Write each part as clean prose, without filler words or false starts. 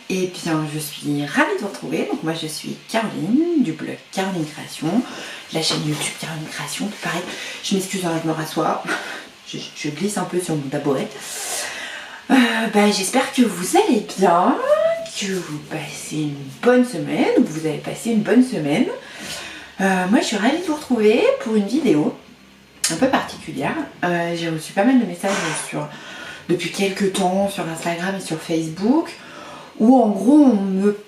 Et bien je suis ravie de vous retrouver. Donc moi je suis Caroline du blog Caroline Création, la chaîne YouTube Caroline Création. Pareil, je m'excuse, je me rassois, je glisse un peu sur mon tabouret. J'espère que vous allez bien, que vous passez une bonne semaine, ou que vous avez passé une bonne semaine. Moi je suis ravie de vous retrouver pour une vidéo un peu particulière. J'ai reçu pas mal de messages depuis quelques temps sur Instagram et sur Facebook, où en gros on me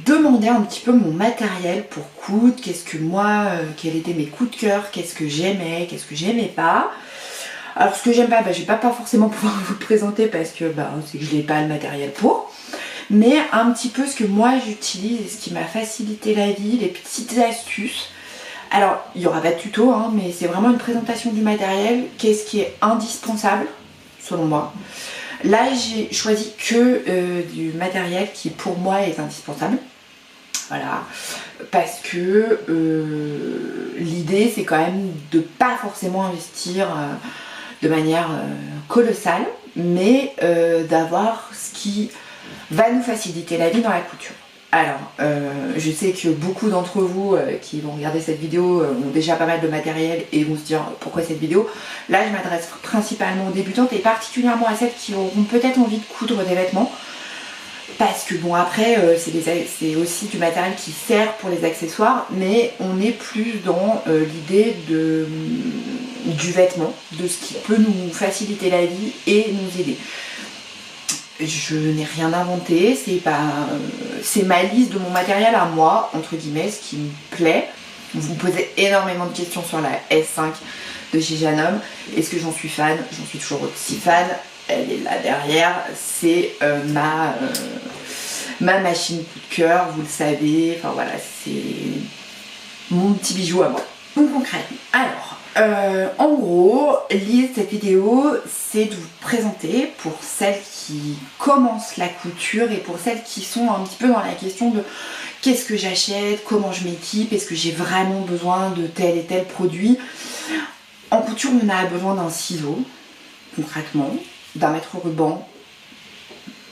demandait un petit peu mon matériel pour coudre, qu'est-ce que moi, quels étaient mes coups de cœur, qu'est-ce que j'aimais, qu'est-ce que j'aimais pas. Alors ce que j'aime pas, je vais pas forcément pouvoir vous le présenter parce que c'est que je n'ai pas le matériel pour. Mais un petit peu ce que moi j'utilise et ce qui m'a facilité la vie, les petites astuces. Alors il n'y aura pas de tuto, mais c'est vraiment une présentation du matériel, qu'est-ce qui est indispensable selon moi. Là j'ai choisi que du matériel qui pour moi est indispensable. Voilà, parce que l'idée c'est quand même de pas forcément investir de manière colossale, mais d'avoir ce qui va nous faciliter la vie dans la couture. Alors, je sais que beaucoup d'entre vous qui vont regarder cette vidéo ont déjà pas mal de matériel et vont se dire pourquoi cette vidéo. Là, je m'adresse principalement aux débutantes et particulièrement à celles qui auront peut-être envie de coudre des vêtements. Parce que bon, après, c'est aussi du matériel qui sert pour les accessoires, mais on est plus dans l'idée du vêtement, de ce qui peut nous faciliter la vie et nous aider. Je n'ai rien inventé, c'est ma liste de mon matériel à moi, entre guillemets, ce qui me plaît. Vous me posez énormément de questions sur la S5 de chez Janum. Est-ce que j'en suis fan? J'en suis toujours aussi fan. Elle est là derrière, c'est ma machine coup de cœur, vous le savez. Enfin voilà, c'est mon petit bijou à moi. Donc concrètement, alors, en gros, l'idée de cette vidéo, c'est de vous présenter pour celles qui commencent la couture et pour celles qui sont un petit peu dans la question de qu'est-ce que j'achète, comment je m'équipe, est-ce que j'ai vraiment besoin de tel et tel produit. En couture, on a besoin d'un ciseau, concrètement, d'un mètre-ruban,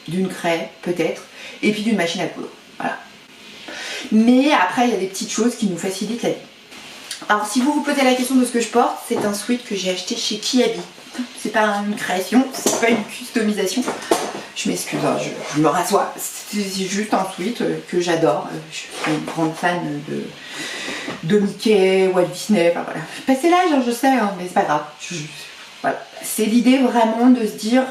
d'une craie peut-être, et puis d'une machine à coudre. Voilà. Mais après, il y a des petites choses qui nous facilitent la vie. Alors si vous vous posez la question de ce que je porte, c'est un sweat que j'ai acheté chez Kiabi. C'est pas une création, c'est pas une customisation. Je m'excuse, je me rassois. C'est juste un sweat que j'adore. Je suis une grande fan de Mickey, Walt Disney, enfin voilà. Passé l'âge, je sais, mais c'est pas grave. Voilà. C'est l'idée vraiment de se dire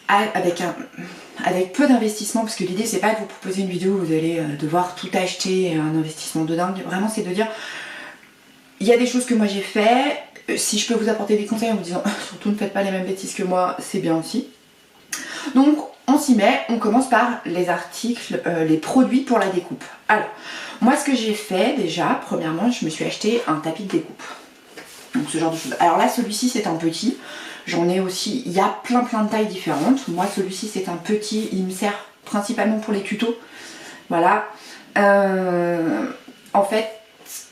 avec peu d'investissement, parce que l'idée c'est pas de vous proposer une vidéo où vous allez devoir tout acheter, un investissement de dingue. Vraiment c'est de dire il y a des choses que moi j'ai fait, si je peux vous apporter des conseils en vous disant surtout ne faites pas les mêmes bêtises que moi, c'est bien aussi. Donc on s'y met, on commence par les articles, les produits pour la découpe. Alors moi ce que j'ai fait déjà, premièrement je me suis acheté un tapis de découpe. Donc ce genre de choses. Alors là celui-ci c'est un petit, j'en ai aussi, il y a plein de tailles différentes. Moi celui-ci c'est un petit, il me sert principalement pour les tutos. Voilà. En fait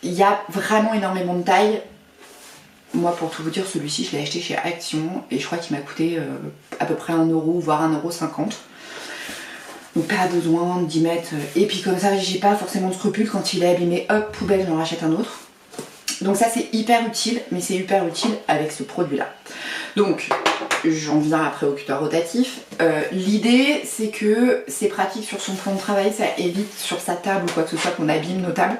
il y a vraiment énormément de tailles. Moi pour tout vous dire, celui-ci je l'ai acheté chez Action et je crois qu'il m'a coûté à peu près 1 €, voire 1,50 €. Donc pas besoin d'y mettre. Et puis comme ça j'ai pas forcément de scrupules, quand il est abîmé, hop, poubelle, j'en rachète un autre. Donc ça c'est hyper utile, mais c'est hyper utile avec ce produit là. Donc j'en viens après au cutter rotatif. L'idée c'est que c'est pratique sur son plan de travail, ça évite sur sa table ou quoi que ce soit qu'on abîme nos tables.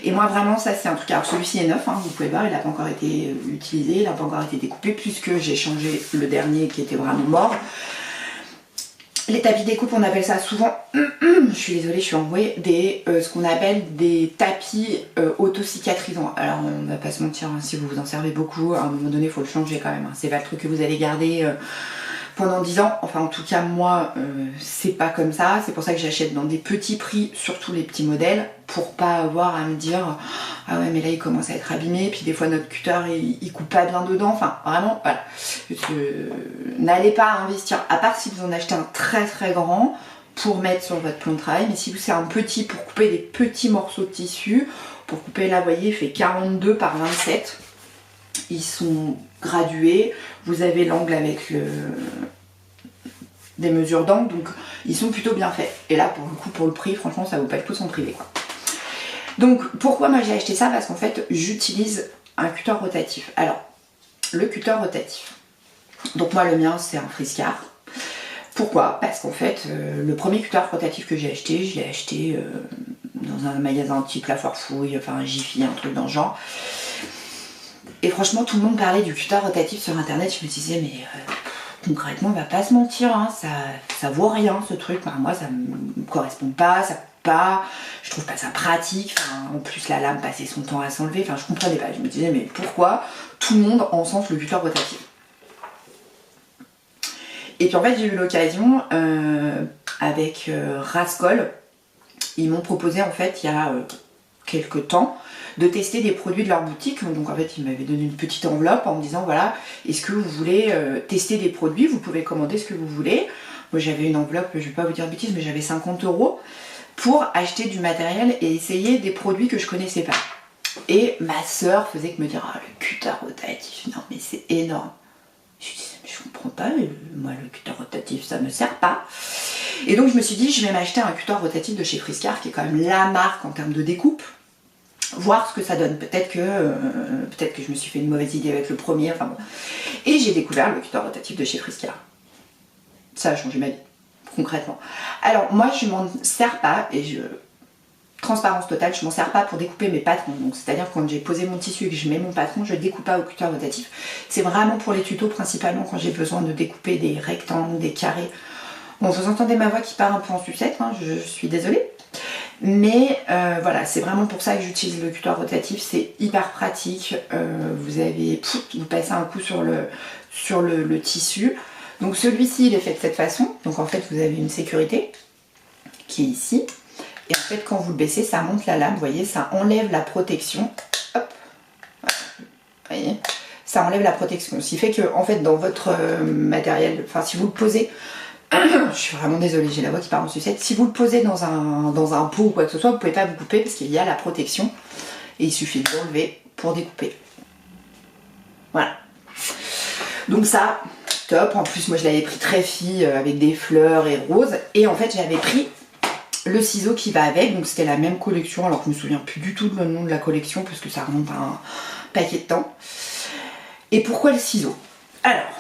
Et moi vraiment ça c'est un truc, alors celui-ci est neuf, vous pouvez voir, il n'a pas encore été utilisé, il n'a pas encore été découpé puisque j'ai changé le dernier qui était vraiment mort. Les tapis découpe, on appelle ça souvent, je suis désolée, je suis enrouée, ce qu'on appelle des tapis auto-cicatrisants. Alors on va pas se mentir, si vous vous en servez beaucoup, à un moment donné il faut le changer quand même. C'est pas le truc que vous allez garder pendant 10 ans. Enfin en tout cas moi c'est pas comme ça. C'est pour ça que j'achète dans des petits prix, surtout les petits modèles, pour pas avoir à me dire ah ouais mais là il commence à être abîmé, puis des fois notre cutter il coupe pas bien dedans. Enfin vraiment voilà. N'allez pas investir, à part si vous en achetez un très grand pour mettre sur votre plan de travail, mais si c'est un petit pour couper des petits morceaux de tissu, pour couper là vous voyez il fait 42 par 27. Ils sont gradués, vous avez l'angle avec des mesures d'angle, donc ils sont plutôt bien faits. Et là, pour le coup, pour le prix, franchement, ça vaut pas le coup de s'en priver, quoi. Donc, pourquoi moi j'ai acheté ça? Parce qu'en fait, j'utilise un cutter rotatif. Alors, le cutter rotatif. Donc moi, le mien, c'est un Friscar. Pourquoi? Parce qu'en fait, le premier cutter rotatif que j'ai acheté, je l'ai acheté dans un magasin type La Foire Fouille, enfin un Jiffy, un truc dans le genre. Et franchement, tout le monde parlait du cutter rotatif sur internet. Je me disais, mais concrètement, on va pas se mentir, hein, ça vaut rien ce truc. Enfin, moi, ça me correspond pas, ça pas, je trouve pas ça pratique. Enfin, en plus, la lame passait son temps à s'enlever. Enfin, je comprenais pas. Je me disais, mais pourquoi tout le monde encense le cutter rotatif? Et puis en fait, j'ai eu l'occasion avec Rascol. Ils m'ont proposé en fait il y a quelques temps de tester des produits de leur boutique. Donc en fait, ils m'avaient donné une petite enveloppe en me disant voilà, est-ce que vous voulez tester des produits? Vous pouvez commander ce que vous voulez. Moi j'avais une enveloppe, je vais pas vous dire de bêtises, mais j'avais 50 € pour acheter du matériel et essayer des produits que je connaissais pas. Et ma soeur faisait que me dire ah, le cutter rotatif, non mais c'est énorme. Je disais, je comprends pas, moi le cutter rotatif ça me sert pas. Et donc je me suis dit, je vais m'acheter un cutter rotatif de chez Friscar, qui est quand même la marque en termes de découpe, voir ce que ça donne. Peut-être que je me suis fait une mauvaise idée avec le premier, enfin bon. Et j'ai découvert le cutter rotatif de chez Friscar. Ça a changé ma vie, concrètement. Alors moi je m'en sers pas, et transparence totale, je m'en sers pas pour découper mes patrons. Donc c'est-à-dire quand j'ai posé mon tissu et que je mets mon patron, je découpe pas au cutter rotatif. C'est vraiment pour les tutos, principalement quand j'ai besoin de découper des rectangles, des carrés. Bon, vous entendez ma voix qui part un peu en sucette, hein, je suis désolée. Mais voilà, c'est vraiment pour ça que j'utilise le cutter rotatif, c'est hyper pratique. Vous passez un coup sur le tissu. Donc celui-ci, il est fait de cette façon. Donc en fait, vous avez une sécurité qui est ici. Et en fait, quand vous le baissez, ça monte la lame, vous voyez, ça enlève la protection. Hop, voilà. Vous voyez, ça enlève la protection. Ce qui fait que, en fait, dans votre matériel, enfin, si vous le posez, je suis vraiment désolée, j'ai la voix qui part en sucette. Si vous le posez dans un pot ou quoi que ce soit, vous ne pouvez pas vous couper parce qu'il y a la protection. Et il suffit de l'enlever pour découper. Voilà. Donc ça, top. En plus, moi, je l'avais pris très fille avec des fleurs et roses. Et en fait, j'avais pris le ciseau qui va avec, donc c'était la même collection, alors que je me souviens plus du tout le nom de la collection parce que ça remonte à un paquet de temps. Et pourquoi le ciseau? Alors,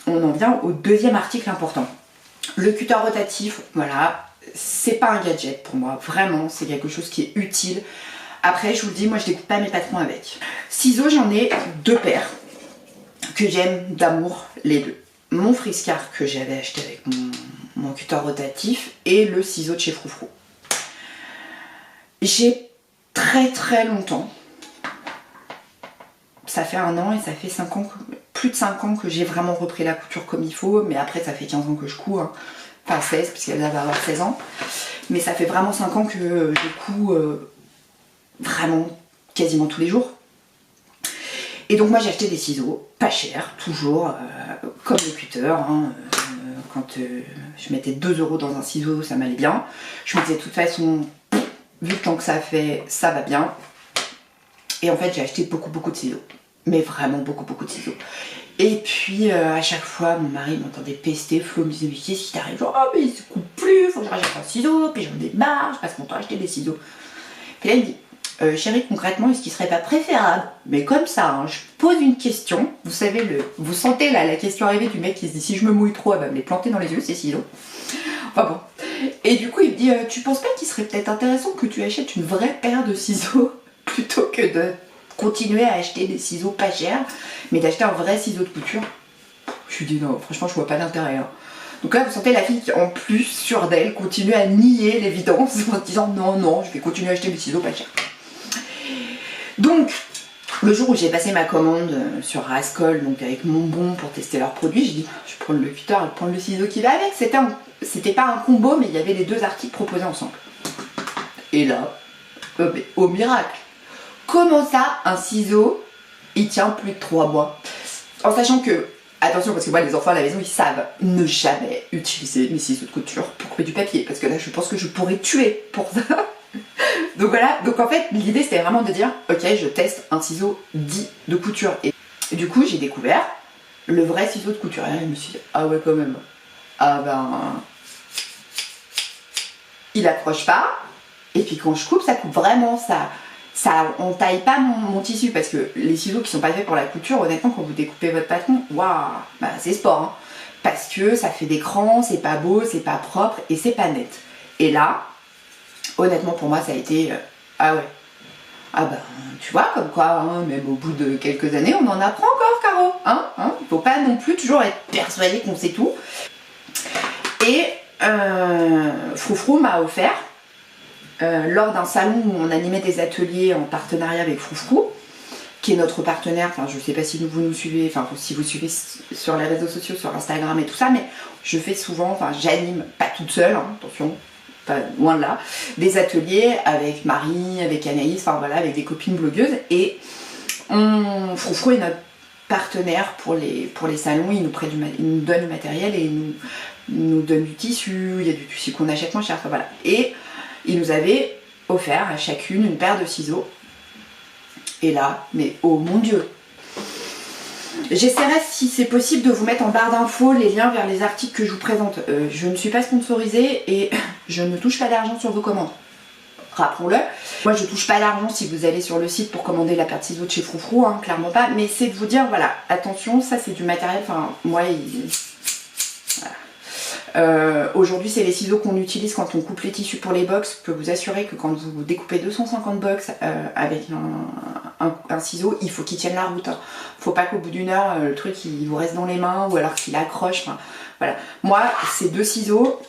on en vient au deuxième article important. Le cutter rotatif, voilà, c'est pas un gadget pour moi, vraiment, c'est quelque chose qui est utile. Après, je vous le dis, moi je découpe pas mes patrons avec. Ciseaux, j'en ai 2 paires que j'aime d'amour, les deux. Mon Friscar que j'avais acheté avec mon cutter rotatif et le ciseau de chez Froufrou. J'ai très longtemps, ça fait 1 an et ça fait 5 ans, plus de 5 ans que j'ai vraiment repris la couture comme il faut, mais après ça fait 15 ans que je couds, hein. Enfin 16 puisqu'elle va avoir 16 ans, mais ça fait vraiment 5 ans que je couds vraiment quasiment tous les jours. Et donc moi j'ai acheté des ciseaux, pas chers, toujours, comme le cutter, hein, quand je mettais 2 € dans un ciseau, ça m'allait bien. Je me disais de toute façon, vu le temps que ça fait, ça va bien. Et en fait j'ai acheté beaucoup de ciseaux, mais vraiment beaucoup de ciseaux. Et puis à chaque fois mon mari m'entendait pester, Flo me disait mais qu'est-ce qui t'arrive, genre oh mais il se coupe plus, faut que je rachète un ciseau, puis j'en ai marre, je passe mon temps à acheter des ciseaux. Puis là il me dit chérie, concrètement, est-ce qu'il serait pas préférable, mais comme ça, hein, je pose une question, vous savez, vous sentez là la question arrivée du mec qui se dit si je me mouille trop, elle va me les planter dans les yeux, ces ciseaux. Enfin bon. Et du coup, il me dit tu penses pas qu'il serait peut-être intéressant que tu achètes une vraie paire de ciseaux plutôt que de continuer à acheter des ciseaux pas chers, mais d'acheter un vrai ciseau de couture? Je lui dis non, franchement, je vois pas d'intérêt. Hein. Donc là, vous sentez la fille qui, en plus, sûre d'elle, continue à nier l'évidence en se disant non, je vais continuer à acheter mes ciseaux pas chers. Donc, le jour où j'ai passé ma commande sur Rascol, donc avec mon bon pour tester leurs produits, j'ai dit je vais prendre le cutter et prendre le ciseau qui va avec. C'était pas un combo, mais il y avait les 2 articles proposés ensemble. Et là, au miracle, comment ça, un ciseau, il tient plus de 3 mois? En sachant que, attention, parce que moi les enfants à la maison, ils savent ne jamais utiliser mes ciseaux de couture pour couper du papier, parce que là je pense que je pourrais tuer pour ça. Donc voilà, donc en fait l'idée c'était vraiment de dire ok, je teste un ciseau dit de couture. Et du coup j'ai découvert le vrai ciseau de couture. Et là je me suis dit ah ouais quand même, ah ben, il accroche pas. Et puis quand je coupe, ça coupe vraiment, on taille pas mon tissu, parce que les ciseaux qui sont pas faits pour la couture, honnêtement, quand vous découpez votre patron, waouh, bah c'est sport, hein, parce que ça fait des crans, c'est pas beau, c'est pas propre et c'est pas net. Et là, honnêtement, pour moi, ça a été, ah ouais, ah bah, tu vois, comme quoi, hein, même au bout de quelques années, on en apprend encore, Caro, hein, faut pas non plus toujours être persuadé qu'on sait tout. Et Froufrou m'a offert, lors d'un salon où on animait des ateliers en partenariat avec Froufrou, qui est notre partenaire, enfin je sais pas si vous nous suivez, enfin si vous suivez sur les réseaux sociaux, sur Instagram et tout ça, mais je fais souvent, enfin j'anime, pas toute seule, hein, attention, pas loin de là, des ateliers avec Marie, avec Anaïs, enfin voilà, avec des copines blogueuses, et Froufrou est notre partenaire pour les salons, il nous donne le matériel et il nous donne du tissu, il y a du tissu qu'on achète moins cher, enfin voilà. Et il nous avait offert à chacune une paire de ciseaux. Et là, mais oh mon Dieu! J'essaierai, si c'est possible, de vous mettre en barre d'infos les liens vers les articles que je vous présente. Je ne suis pas sponsorisée et je ne touche pas d'argent sur vos commandes. Rappelons-le. Moi, je touche pas d'argent si vous allez sur le site pour commander la paire de ciseaux de chez Froufrou, hein, clairement pas. Mais c'est de vous dire, voilà, attention, ça c'est du matériel, enfin, moi, aujourd'hui, c'est les ciseaux qu'on utilise quand on coupe les tissus pour les box. Je peux vous assurer que quand vous découpez 250 box avec un ciseau, il faut qu'il tienne la route. Hein. Faut pas qu'au bout d'une heure, le truc il vous reste dans les mains ou alors qu'il accroche. Enfin, voilà. Moi, ces deux ciseaux,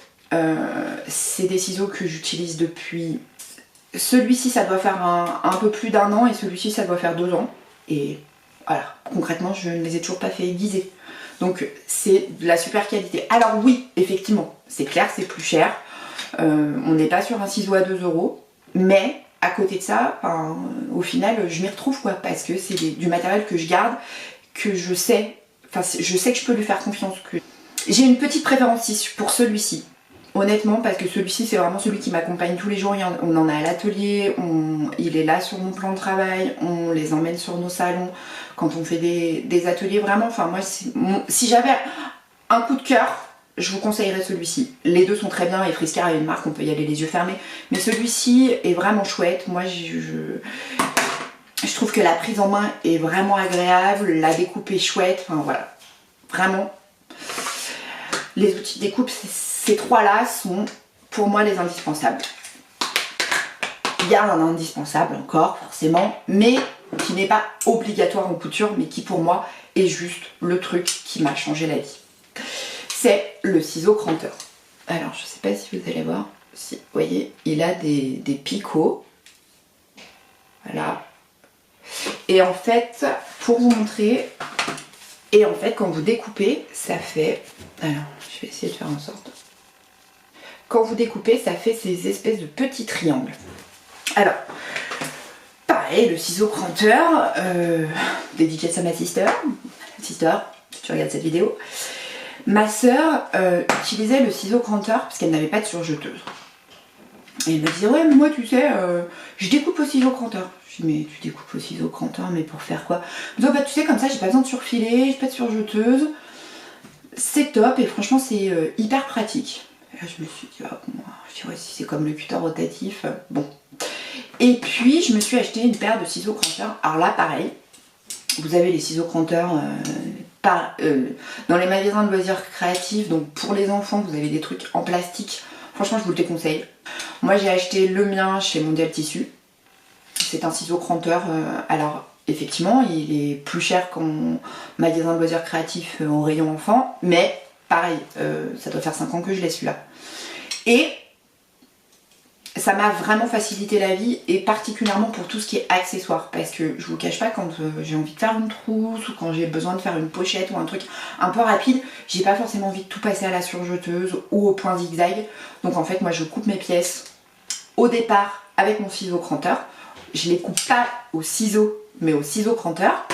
c'est des ciseaux que j'utilise depuis. Celui-ci, ça doit faire un peu plus d'1 an et celui-ci, ça doit faire 2 ans. Et voilà, concrètement, je ne les ai toujours pas fait aiguiser. Donc c'est de la super qualité. Alors oui, effectivement, c'est clair, c'est plus cher. On n'est pas sur un ciseau à 2 €. Mais à côté de ça, au final, je m'y retrouve quoi. Parce que c'est du matériel que je garde, que je sais. Enfin, je sais que je peux lui faire confiance. J'ai une petite préférence pour celui-ci. Honnêtement, parce que celui-ci, c'est vraiment celui qui m'accompagne tous les jours. On en a à l'atelier, il est là sur mon plan de travail, on les emmène sur nos salons quand on fait des ateliers. Vraiment, enfin moi, si j'avais un coup de cœur, je vous conseillerais celui-ci. Les deux sont très bien et Frisker est une marque, on peut y aller les yeux fermés. Mais celui-ci est vraiment chouette. Moi, je trouve que la prise en main est vraiment agréable, la découpe est chouette. Enfin voilà, vraiment. Les outils de découpe, ces trois-là sont pour moi les indispensables. Il y a un indispensable encore, forcément, mais qui n'est pas obligatoire en couture, mais qui pour moi est juste le truc qui m'a changé la vie. C'est le ciseau cranteur. Alors, je sais pas si vous allez voir, si, vous voyez, il a des picots. Voilà. Et en fait, pour vous montrer, et en fait, quand vous découpez, ça fait... Alors, je vais essayer de faire en sorte... Quand vous découpez, ça fait ces espèces de petits triangles. Alors, pareil, le ciseau cranteur, dédicace à ma sister, si tu regardes cette vidéo. Ma soeur utilisait le ciseau cranteur parce qu'elle n'avait pas de surjeteuse. Et elle me disait, ouais, mais moi, tu sais, je découpe au ciseau cranteur. Je dis, mais tu découpes au ciseau cranteur, mais pour faire quoi? Elle me dit, oh, bah, tu sais, comme ça, j'ai pas besoin de surfiler, j'ai pas de surjeteuse. C'est top et franchement, c'est hyper pratique. Et là, je me suis dit, ah, bon, je dis, ouais, si c'est comme le cutter rotatif, bon. Et puis, je me suis acheté une paire de ciseaux cranteurs. Alors là, pareil, vous avez les ciseaux cranteurs dans les magasins de loisirs créatifs. Donc, pour les enfants, vous avez des trucs en plastique. Franchement, je vous le déconseille. Moi, j'ai acheté le mien chez Mondial Tissu. C'est un ciseau cranteur. Alors, effectivement, il est plus cher qu'en magasin de loisirs créatifs en rayon enfant. Mais, pareil, ça doit faire 5 ans que je l'ai celui-là. Et ça m'a vraiment facilité la vie, et particulièrement pour tout ce qui est accessoires, parce que je vous cache pas, quand j'ai envie de faire une trousse ou quand j'ai besoin de faire une pochette ou un truc un peu rapide, j'ai pas forcément envie de tout passer à la surjeteuse ou au point zigzag. Donc en fait, moi je coupe mes pièces au départ avec mon ciseau cranteur. Je les coupe pas au ciseau, mais au ciseau cranteur,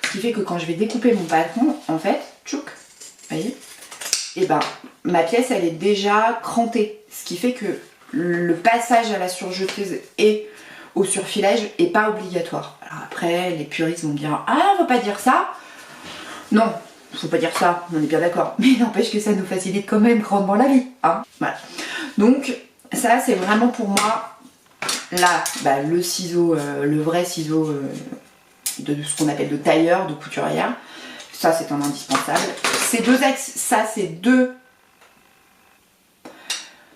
ce qui fait que quand je vais découper mon patron, en fait, tchouk, vous voyez, et ben ma pièce elle est déjà crantée, ce qui fait que le passage à la surjeteuse et au surfilage est pas obligatoire. Alors après, les puristes vont dire, ah, on va pas dire ça. Non, faut pas dire ça, on est bien d'accord. Mais n'empêche que ça nous facilite quand même grandement la vie. Hein, voilà. Donc ça c'est vraiment pour moi, là, bah, le ciseau, le vrai ciseau de ce qu'on appelle de tailleur, de couturière. Ça c'est un indispensable. Ces deux axes, ça c'est deux...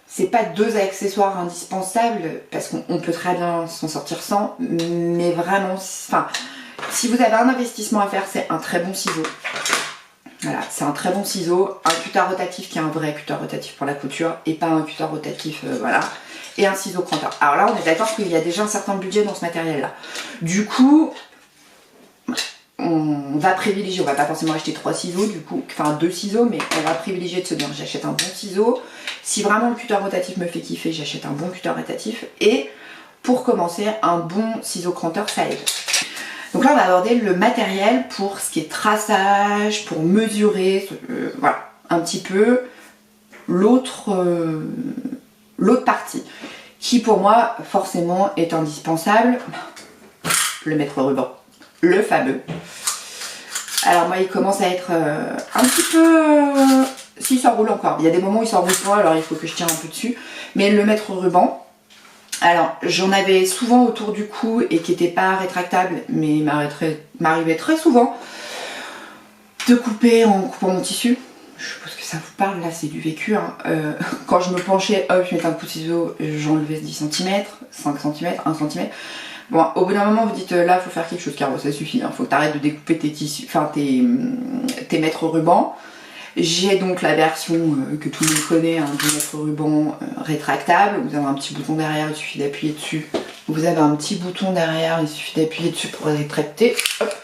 C'est pas deux accessoires indispensables parce qu'on peut très bien s'en sortir sans, mais vraiment, enfin, si vous avez un investissement à faire, c'est un très bon ciseau. Voilà, c'est un très bon ciseau, un cutter rotatif qui est un vrai cutter rotatif pour la couture et pas un cutter rotatif, voilà, et un ciseau cranteur. Alors là, on est d'accord qu'il y a déjà un certain budget dans ce matériel-là. Du coup, on va privilégier, on va pas forcément acheter 3 ciseaux du coup, enfin 2 ciseaux, mais on va privilégier de se dire j'achète un bon ciseau. Si vraiment le cutter rotatif me fait kiffer, j'achète un bon cutter rotatif. Et pour commencer, un bon ciseau cranteur, ça aide. Donc là on va aborder le matériel pour ce qui est traçage, pour mesurer, voilà, un petit peu l'autre partie, qui pour moi forcément est indispensable, le mètre ruban. Le fameux. Alors moi il commence à être un petit peu... si, il s'enroule encore. Il y a des moments où il s'enroule pas, alors il faut que je tienne un peu dessus. Mais le mètre ruban, alors j'en avais souvent autour du cou et qui n'était pas rétractable, mais il m'arrivait très souvent de couper en coupant mon tissu. Je suppose que ça vous parle, là c'est du vécu. Hein. Quand je me penchais, hop, je mettais un coup de ciseau, j'enlevais 10 cm, 5 cm, 1 cm. Bon, au bout d'un moment, vous dites là, faut faire quelque chose, Caro, ça suffit. Hein. Faut que tu arrêtes de découper tes tissus, enfin tes mètres rubans. J'ai donc la version que tout le monde connaît, hein, du mètre ruban rétractable. Vous avez un petit bouton derrière, il suffit d'appuyer dessus. Vous avez un petit bouton derrière, il suffit d'appuyer dessus pour rétracter. Hop.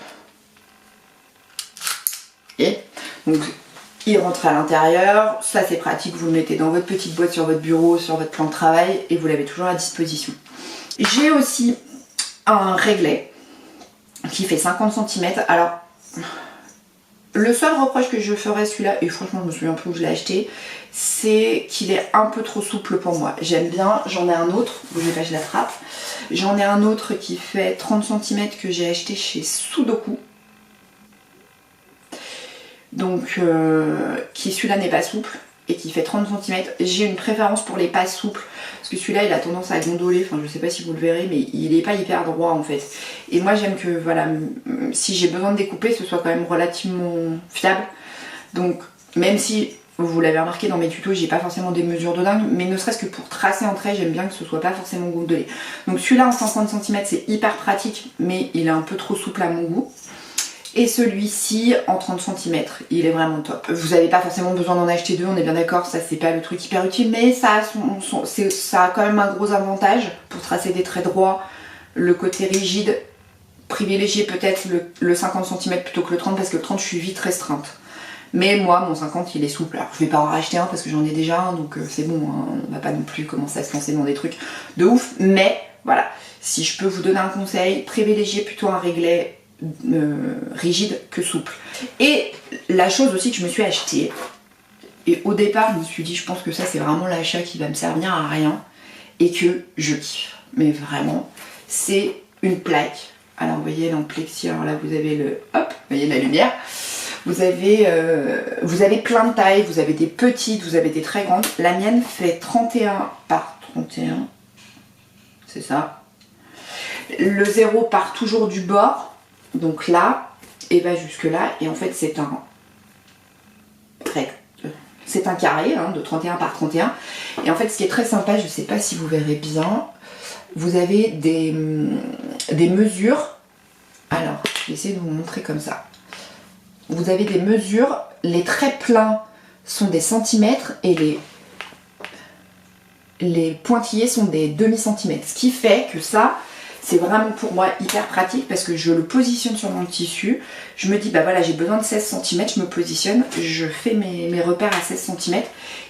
Et donc, il rentre à l'intérieur. Ça, c'est pratique. Vous le mettez dans votre petite boîte sur votre bureau, sur votre plan de travail, et vous l'avez toujours à disposition. J'ai aussi un réglet qui fait 50 cm. Alors, le seul reproche que je ferais celui-là, et franchement je me souviens plus où je l'ai acheté, c'est qu'il est un peu trop souple pour moi. J'aime bien, j'en ai un autre, bougez pas, je l'attrape. J'en ai un autre qui fait 30 cm que j'ai acheté chez Sudoku. Donc, qui celui-là n'est pas souple et qui fait 30 cm. J'ai une préférence pour les pas souples parce que celui-là il a tendance à gondoler, enfin je sais pas si vous le verrez, mais il est pas hyper droit en fait. Et moi j'aime que voilà, si j'ai besoin de découper, ce soit quand même relativement fiable. Donc même si vous l'avez remarqué dans mes tutos, j'ai pas forcément des mesures de dingue, mais ne serait-ce que pour tracer en trait, j'aime bien que ce soit pas forcément gondolé. Donc celui-là en 50 cm c'est hyper pratique, mais il est un peu trop souple à mon goût. Et celui-ci en 30 cm, il est vraiment top. Vous n'avez pas forcément besoin d'en acheter deux, on est bien d'accord, ça c'est pas le truc hyper utile, mais ça a quand même un gros avantage pour tracer des traits droits. Le côté rigide, privilégier peut-être le 50 cm plutôt que le 30 parce que le 30 je suis vite restreinte. Mais moi mon 50 il est souple, alors je vais pas en racheter un parce que j'en ai déjà un, donc c'est bon, hein, on va pas non plus commencer à se lancer dans des trucs de ouf, mais voilà, si je peux vous donner un conseil, privilégiez plutôt un réglet rigide que souple. Et la chose aussi que je me suis achetée, et au départ je me suis dit je pense que ça c'est vraiment l'achat qui va me servir à rien et que je kiffe, mais vraiment, c'est une plaque. Alors vous voyez elle est en plexi, alors là vous avez le hop, vous voyez la lumière, vous avez plein de tailles, vous avez des petites, vous avez des très grandes. La mienne fait 31 par 31, c'est ça. Le 0 part toujours du bord, donc là, et va jusque là, et en fait c'est un carré hein, de 31 par 31. Et en fait ce qui est très sympa, je sais pas si vous verrez bien, vous avez des mesures. Alors, je vais essayer de vous montrer comme ça. Vous avez des mesures, les traits pleins sont des centimètres et les pointillés sont des demi-centimètres. Ce qui fait que ça, c'est vraiment pour moi hyper pratique parce que je le positionne sur mon tissu. Je me dis, bah voilà, j'ai besoin de 16 cm, je me positionne, je fais mes repères à 16 cm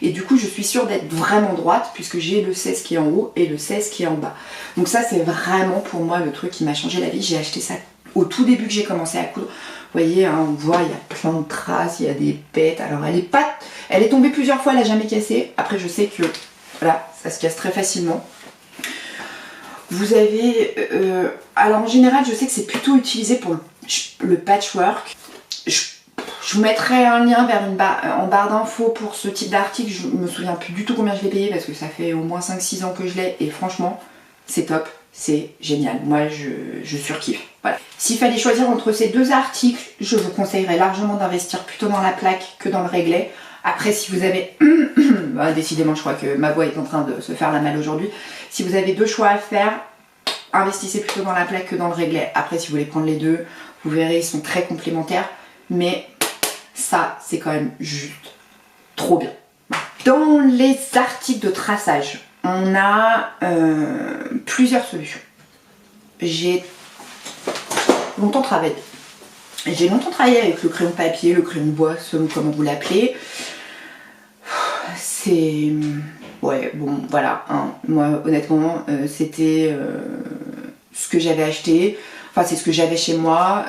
et du coup, je suis sûre d'être vraiment droite puisque j'ai le 16 qui est en haut et le 16 qui est en bas. Donc ça, c'est vraiment pour moi le truc qui m'a changé la vie. J'ai acheté ça au tout début que j'ai commencé à coudre. Vous voyez, hein, on voit, il y a plein de traces, il y a des pètes. Alors, elle est tombée plusieurs fois, elle n'a jamais cassé. Après, je sais que, voilà, ça se casse très facilement. Vous avez... alors en général je sais que c'est plutôt utilisé pour le patchwork. Je Je vous mettrai un lien vers en barre d'infos pour ce type d'article. Je me souviens plus du tout combien je l'ai payé parce que ça fait au moins 5-6 ans que je l'ai et franchement c'est top, c'est génial. Moi je surkiffe. Voilà. S'il fallait choisir entre ces deux articles, je vous conseillerais largement d'investir plutôt dans la plaque que dans le réglet. Après si vous avez... bah, décidément je crois que ma voix est en train de se faire la malle aujourd'hui. Si vous avez deux choix à faire, investissez plutôt dans la plaque que dans le réglet. Après si vous voulez prendre les deux, vous verrez ils sont très complémentaires. Mais ça c'est quand même juste trop bien. Dans les articles de traçage, on a plusieurs solutions. J'ai longtemps travaillé. Avec le crayon papier, le crayon bois, selon comment vous l'appelez. C'est... ouais, bon, voilà. Hein. Moi, honnêtement, c'était ce que j'avais acheté. Enfin, c'est ce que j'avais chez moi.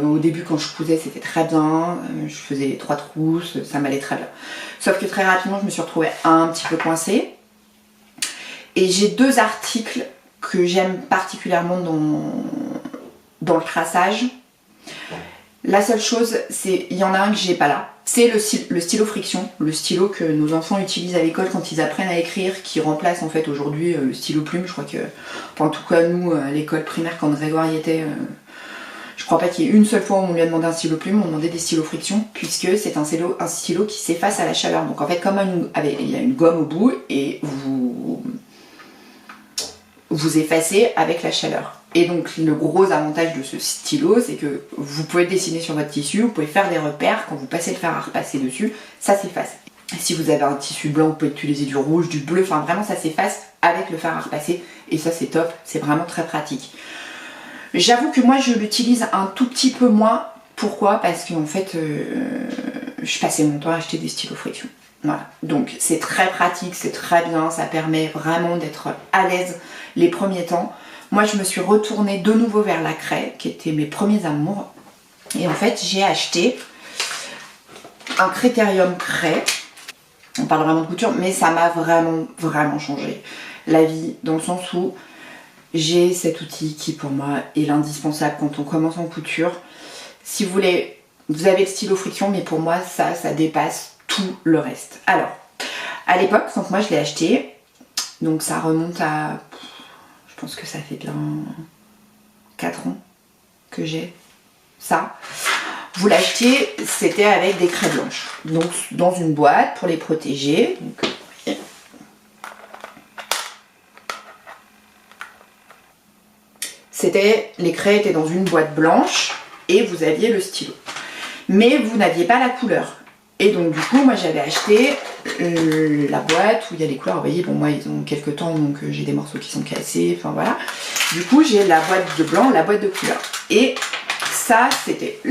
Au début, quand je cousais, c'était très bien. Je faisais 3 trousses, ça m'allait très bien. Sauf que très rapidement, je me suis retrouvée un petit peu coincée. Et j'ai deux articles que j'aime particulièrement dans le traçage. La seule chose, c'est il y en a un que j'ai pas là. C'est le stylo friction, le stylo que nos enfants utilisent à l'école quand ils apprennent à écrire, qui remplace en fait aujourd'hui le stylo plume. Je crois que, enfin, en tout cas nous, à l'école primaire, quand Grégoire y était, je crois pas qu'il y ait une seule fois où on lui a demandé un stylo plume, on demandait des stylos friction, puisque c'est un stylo qui s'efface à la chaleur. Donc en fait, comme il y a une gomme au bout et vous effacez avec la chaleur. Et donc le gros avantage de ce stylo, c'est que vous pouvez dessiner sur votre tissu, vous pouvez faire des repères, quand vous passez le fer à repasser dessus, ça s'efface. Si vous avez un tissu blanc, vous pouvez utiliser du rouge, du bleu, enfin vraiment ça s'efface avec le fer à repasser, et ça c'est top, c'est vraiment très pratique. J'avoue que moi je l'utilise un tout petit peu moins, pourquoi? Parce qu'en fait je passais mon temps à acheter des stylos friction. Voilà, donc c'est très pratique, c'est très bien, ça permet vraiment d'être à l'aise les premiers temps. Moi je me suis retournée de nouveau vers la craie, qui était mes premiers amours. Et en fait j'ai acheté un Critérium craie. On parle vraiment de couture, mais ça m'a vraiment changé la vie, dans le sens où j'ai cet outil qui pour moi est l'indispensable quand on commence en couture. Si vous voulez, vous avez le stylo friction, mais pour moi ça dépasse tout le reste. Alors, à l'époque, quand moi je l'ai acheté, donc ça remonte à... je pense que ça fait bien 4 ans que j'ai ça. Vous l'achetiez, c'était avec des craies blanches. Donc dans une boîte pour les protéger. Donc, les craies étaient dans une boîte blanche et vous aviez le stylo. Mais vous n'aviez pas la couleur. Et donc du coup moi j'avais acheté la boîte où il y a les couleurs. Vous voyez, bon moi ils ont quelques temps donc j'ai des morceaux qui sont cassés, enfin voilà. Du coup j'ai la boîte de blanc, la boîte de couleur. Et ça c'était...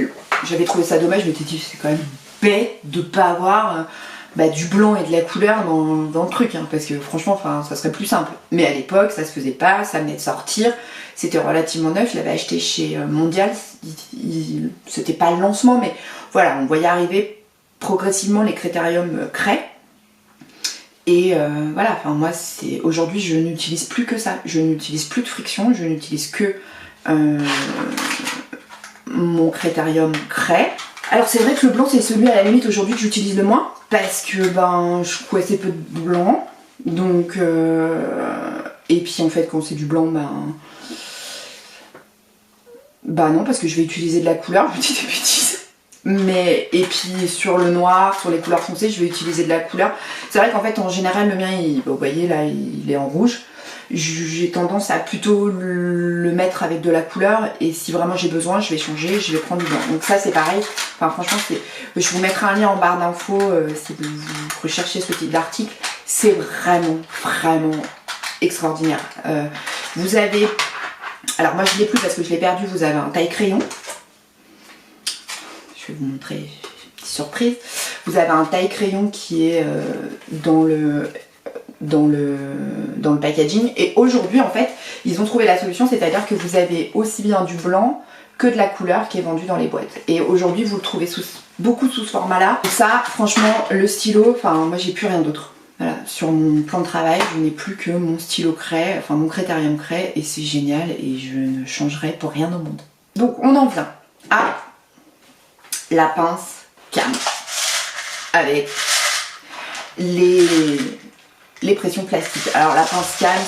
j'avais trouvé ça dommage, je m'étais dit c'est quand même bête de pas avoir du blanc et de la couleur dans le truc, hein, parce que franchement ça serait plus simple. Mais à l'époque ça se faisait pas, ça venait de sortir, c'était relativement neuf, je l'avais acheté chez Mondial, c'était pas le lancement mais voilà, on voyait arriver progressivement les Critérium craie. Et voilà, enfin moi c'est aujourd'hui je n'utilise plus que ça, je n'utilise plus de friction, je n'utilise que mon Critérium craie. Alors c'est vrai que le blanc c'est celui à la limite aujourd'hui que j'utilise le moins parce que je couds assez peu de blanc, donc et puis en fait quand c'est du blanc non, parce que je vais utiliser de la couleur, je me dis des bêtises. Mais, et puis sur le noir, sur les couleurs foncées, je vais utiliser de la couleur. C'est vrai qu'en fait en général le mien, vous voyez là il est en rouge. J'ai tendance à plutôt le mettre avec de la couleur, et si vraiment j'ai besoin je vais changer, je vais prendre du blanc. Donc ça c'est pareil, enfin franchement je vous mettrai un lien en barre d'infos si vous recherchez ce type d'article. C'est vraiment extraordinaire. Vous avez, alors moi je l'ai plus parce que je l'ai perdu, vous avez un taille crayon. Je vais vous montrer une petite surprise. Vous avez un taille crayon qui est dans le packaging, et aujourd'hui en fait ils ont trouvé la solution, c'est-à-dire que vous avez aussi bien du blanc que de la couleur qui est vendue dans les boîtes, et aujourd'hui vous le trouvez beaucoup sous ce format là. Et ça franchement le stylo, enfin moi j'ai plus rien d'autre. Voilà, sur mon plan de travail je n'ai plus que mon stylo craie, enfin mon Critérium craie, et c'est génial et je ne changerai pour rien au monde. Donc on en vient à la pince Cam avec les pressions plastiques. Alors la pince Cam,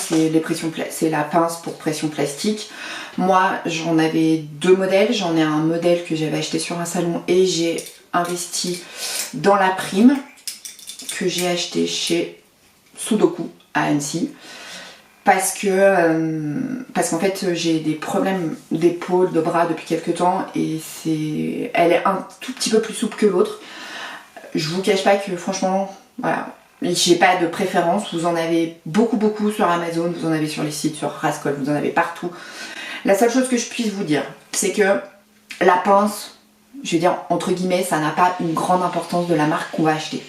c'est la pince pour pression plastique. Moi j'en avais deux modèles, j'en ai un modèle que j'avais acheté sur un salon et j'ai investi dans la prime que j'ai acheté chez Sudoku à Annecy. Parce qu'en fait j'ai des problèmes d'épaule, de bras depuis quelques temps et elle est un tout petit peu plus souple que l'autre. Je vous cache pas que franchement, voilà, j'ai pas de préférence. Vous en avez beaucoup sur Amazon, vous en avez sur les sites, sur Rascol, vous en avez partout. La seule chose que je puisse vous dire, c'est que la pince, je vais dire entre guillemets, ça n'a pas une grande importance de la marque qu'on va acheter.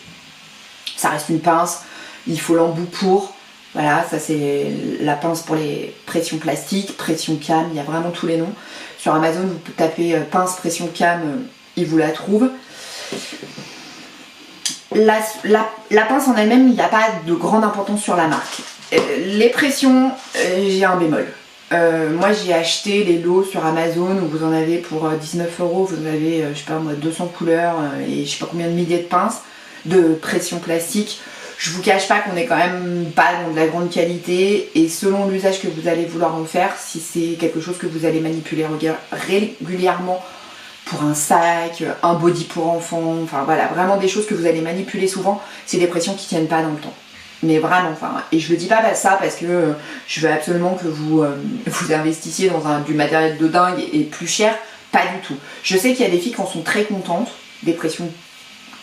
Ça reste une pince, il faut l'embout pour. Voilà, ça c'est la pince pour les pressions plastiques, pression Cam, il y a vraiment tous les noms. Sur Amazon, vous tapez pince pression Cam, ils vous la trouvent. La pince en elle-même, il n'y a pas de grande importance sur la marque. Les pressions, j'ai un bémol. Moi j'ai acheté les lots sur Amazon où vous en avez pour 19 €, vous avez je sais pas moi 200 couleurs et je sais pas combien de milliers de pinces de pression plastique. Je vous cache pas qu'on est quand même pas dans de la grande qualité et selon l'usage que vous allez vouloir en faire, si c'est quelque chose que vous allez manipuler régulièrement pour un sac, un body pour enfants, enfin voilà, vraiment des choses que vous allez manipuler souvent, c'est des pressions qui tiennent pas dans le temps. Mais vraiment, enfin, et je le dis pas ça parce que je veux absolument que vous investissiez dans du matériel de dingue et plus cher, pas du tout. Je sais qu'il y a des filles qui en sont très contentes, des pressions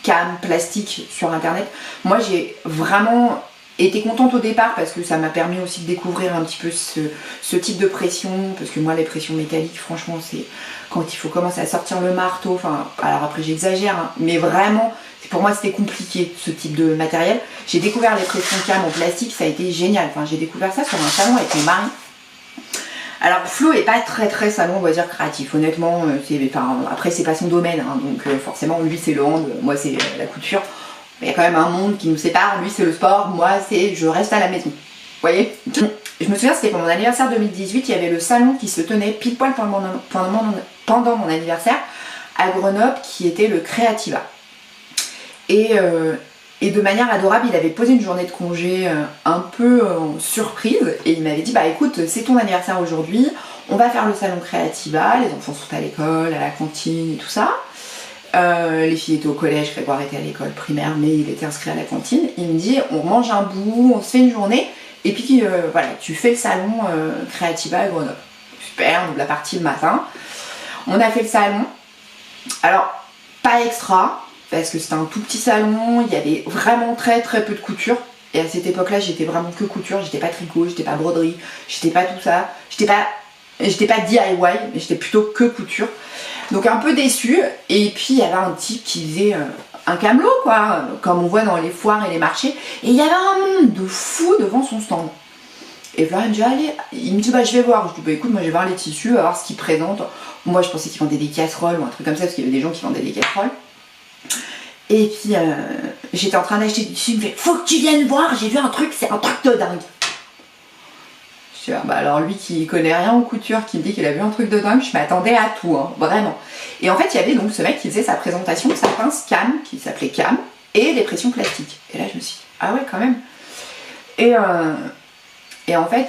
Cam, plastique sur internet. Moi j'ai vraiment été contente au départ parce que ça m'a permis aussi de découvrir un petit peu ce type de pression, parce que moi les pressions métalliques franchement c'est quand il faut commencer à sortir le marteau, enfin alors après j'exagère hein, mais vraiment pour moi c'était compliqué ce type de matériel. J'ai découvert les pressions Cam en plastique, ça a été génial, enfin j'ai découvert ça sur un salon avec mon mari. Alors Flo est pas très salon on va dire créatif, honnêtement, après c'est pas son domaine, hein, donc forcément lui c'est le hand, moi c'est la couture. Il y a quand même un monde qui nous sépare, lui c'est le sport, moi c'est je reste à la maison. Vous voyez? Je me souviens c'était pour mon anniversaire 2018, il y avait le salon qui se tenait pile poil pendant mon anniversaire à Grenoble qui était le Creativa. Et de manière adorable, il avait posé une journée de congé un peu surprise et il m'avait dit bah écoute c'est ton anniversaire aujourd'hui, on va faire le salon Creativa, les enfants sont à l'école, à la cantine et tout ça. Les filles étaient au collège, Grégoire était à l'école primaire mais il était inscrit à la cantine. Il me dit on mange un bout, on se fait une journée et puis voilà tu fais le salon Creativa à Grenoble. Super, donc la partie le matin. On a fait le salon, alors pas extra, parce que c'était un tout petit salon, il y avait vraiment très peu de couture. Et à cette époque-là, j'étais vraiment que couture, j'étais pas tricot, j'étais pas broderie, j'étais pas tout ça, j'étais pas DIY, mais j'étais plutôt que couture. Donc un peu déçue. Et puis il y avait un type qui faisait un camelot, quoi, comme on voit dans les foires et les marchés. Et il y avait un monde de fou devant son stand. Et Florian me dit allez, il me dit bah je vais voir. Je dis bah écoute moi je vais voir les tissus, voir ce qu'ils présentent. Moi je pensais qu'ils vendaient des casseroles ou un truc comme ça, parce qu'il y avait des gens qui vendaient des casseroles. Et puis j'étais en train d'acheter du tissu, il me fait faut que tu viennes voir, j'ai vu un truc, c'est un truc de dingue. Je dis, bah alors lui qui connaît rien en couture, qui me dit qu'il a vu un truc de dingue, je m'attendais à tout, hein, vraiment. Et en fait il y avait donc ce mec qui faisait sa présentation de sa pince Cam, qui s'appelait Cam, et les pressions plastiques. Et là je me suis dit, ah ouais quand même. Et en fait,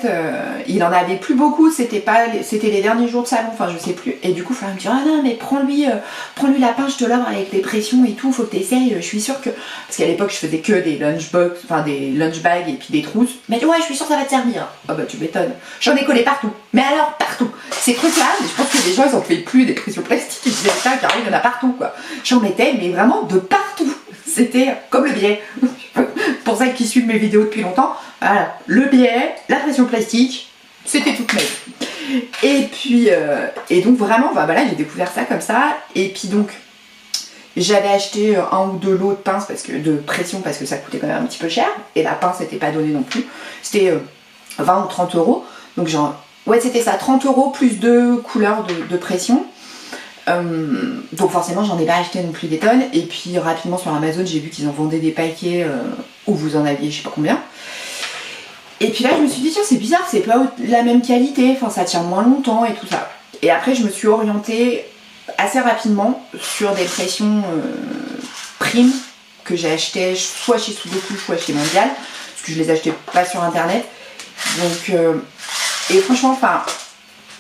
il en avait plus beaucoup, c'était les derniers jours de salon, enfin je sais plus. Et du coup, il me dit ah non mais prends-lui la pince, je te l'offre avec les pressions et tout, faut que t'essayes, je suis sûre que. Parce qu'à l'époque je faisais que des lunchbox, enfin des lunchbags et puis des trousses. Mais ouais, je suis sûre que ça va te servir. Ah bah tu m'étonnes. J'en ai collé partout. Mais alors partout. Ces trucs-là, mais je pense que les gens ils en fait plus des pressions plastiques, ils disaient ça car il y en a partout quoi. J'en mettais mais vraiment de partout. C'était comme le biais. Pour celles qui suivent mes vidéos depuis longtemps, voilà, le biais, la pression plastique, c'était toute ma vie. Et puis, et donc vraiment, bah, voilà, j'ai découvert ça comme ça. Et puis donc, j'avais acheté un ou deux lots de pinces de pression parce que ça coûtait quand même un petit peu cher. Et la pince n'était pas donnée non plus. C'était 20 ou 30 euros. Donc genre, ouais c'était ça, 30 euros plus 2 couleurs de pression. Donc forcément j'en ai pas acheté non plus des tonnes. Et puis rapidement sur Amazon j'ai vu qu'ils en vendaient des paquets où vous en aviez je sais pas combien. Et puis là je me suis dit tiens c'est bizarre, c'est pas la même qualité, enfin ça tient moins longtemps et tout ça. Et après je me suis orientée assez rapidement sur des pressions Prime que j'ai acheté soit chez Sudoku, soit chez Mondial, parce que je les achetais pas sur internet. Donc, et franchement, enfin,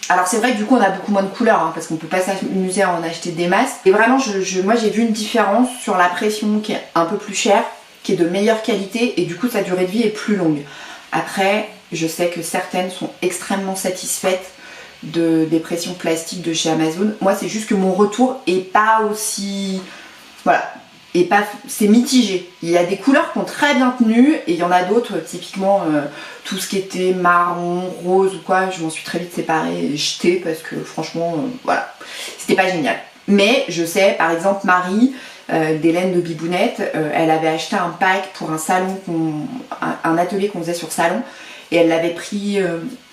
alors c'est vrai que du coup on a beaucoup moins de couleurs, hein, parce qu'on peut pas s'amuser à en acheter des masses. Et vraiment, moi j'ai vu une différence sur la pression qui est un peu plus chère, qui est de meilleure qualité, et du coup sa durée de vie est plus longue. Après, je sais que certaines sont extrêmement satisfaites des pressions plastiques de chez Amazon. Moi c'est juste que mon retour est pas aussi... Voilà. Et pas, c'est mitigé. Il y a des couleurs qui ont très bien tenu et il y en a d'autres, typiquement tout ce qui était marron, rose ou quoi, je m'en suis très vite séparée et jetée parce que franchement, voilà, c'était pas génial. Mais je sais, par exemple, Marie d'Hélène de Bibounette, elle avait acheté un pack pour un salon, un atelier qu'on faisait sur salon. Et elle l'avait pris,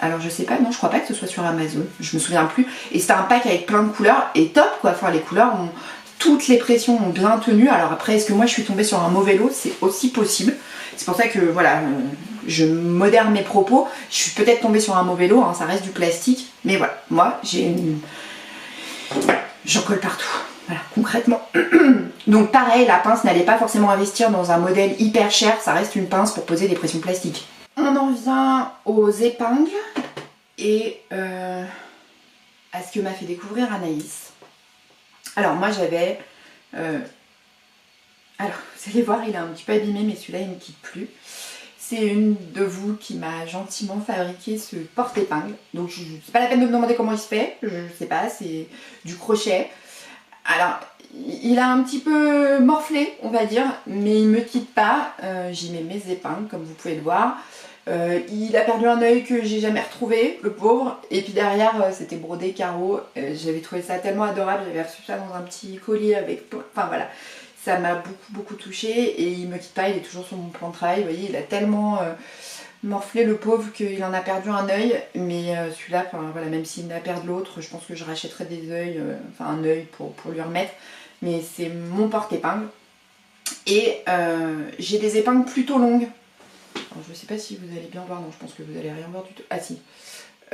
alors je sais pas, non je crois pas que ce soit sur Amazon, je me souviens plus. Et c'était un pack avec plein de couleurs et top quoi, enfin les couleurs ont... Toutes les pressions ont bien tenu. Alors après, est-ce que moi je suis tombée sur un mauvais lot? C'est aussi possible. C'est pour ça que voilà, je modère mes propos. Je suis peut-être tombée sur un mauvais lot, hein, ça reste du plastique. Mais voilà, moi j'en colle partout. Voilà, concrètement. Donc pareil, la pince n'allait pas forcément investir dans un modèle hyper cher. Ça reste une pince pour poser des pressions plastiques. On en vient aux épingles et à ce que m'a fait découvrir Anaïs. Alors moi j'avais, alors vous allez voir il est un petit peu abîmé mais celui-là il ne me quitte plus. C'est une de vous qui m'a gentiment fabriqué ce porte-épingle. Donc c'est pas la peine de me demander comment il se fait, je sais pas, c'est du crochet. Alors il a un petit peu morflé on va dire, mais il me quitte pas, j'y mets mes épingles comme vous pouvez le voir. Il a perdu un œil que j'ai jamais retrouvé, le pauvre. Et puis derrière, c'était brodé carreau. J'avais trouvé ça tellement adorable. J'avais reçu ça dans un petit collier avec... Enfin voilà, ça m'a beaucoup touchée. Et il me quitte pas, il est toujours sur mon plan de travail. Vous voyez, il a tellement morflé le pauvre qu'il en a perdu un œil. Mais celui-là, enfin voilà, même s'il en a perdu l'autre, je pense que je rachèterai des œils, enfin un œil pour lui remettre. Mais c'est mon porte-épingle. Et j'ai des épingles plutôt longues. Alors, je ne sais pas si vous allez bien voir, non je pense que vous allez rien voir du tout. Ah si,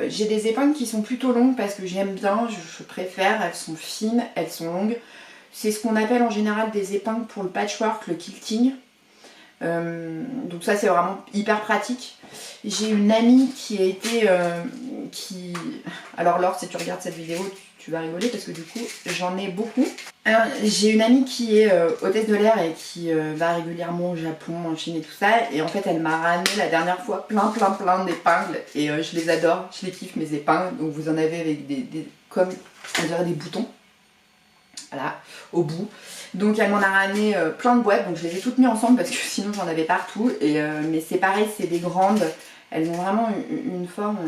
j'ai des épingles qui sont plutôt longues parce que j'aime bien, je préfère, elles sont fines, elles sont longues. C'est ce qu'on appelle en général des épingles pour le patchwork, le quilting. Donc ça c'est vraiment hyper pratique. J'ai une amie qui a été... Alors Laure, si tu regardes cette vidéo, tu vas rigoler parce que du coup j'en ai beaucoup. J'ai une amie qui est hôtesse de l'air et qui va régulièrement au Japon, en Chine et tout ça. Et en fait elle m'a ramené la dernière fois plein d'épingles. Et je les adore, je les kiffe mes épingles. Donc vous en avez avec comme on dirait des boutons. Voilà, au bout. Donc elle m'en a ramené plein de boîtes, donc je les ai toutes mises ensemble parce que sinon j'en avais partout. Mais c'est pareil, c'est des grandes, elles ont vraiment une forme,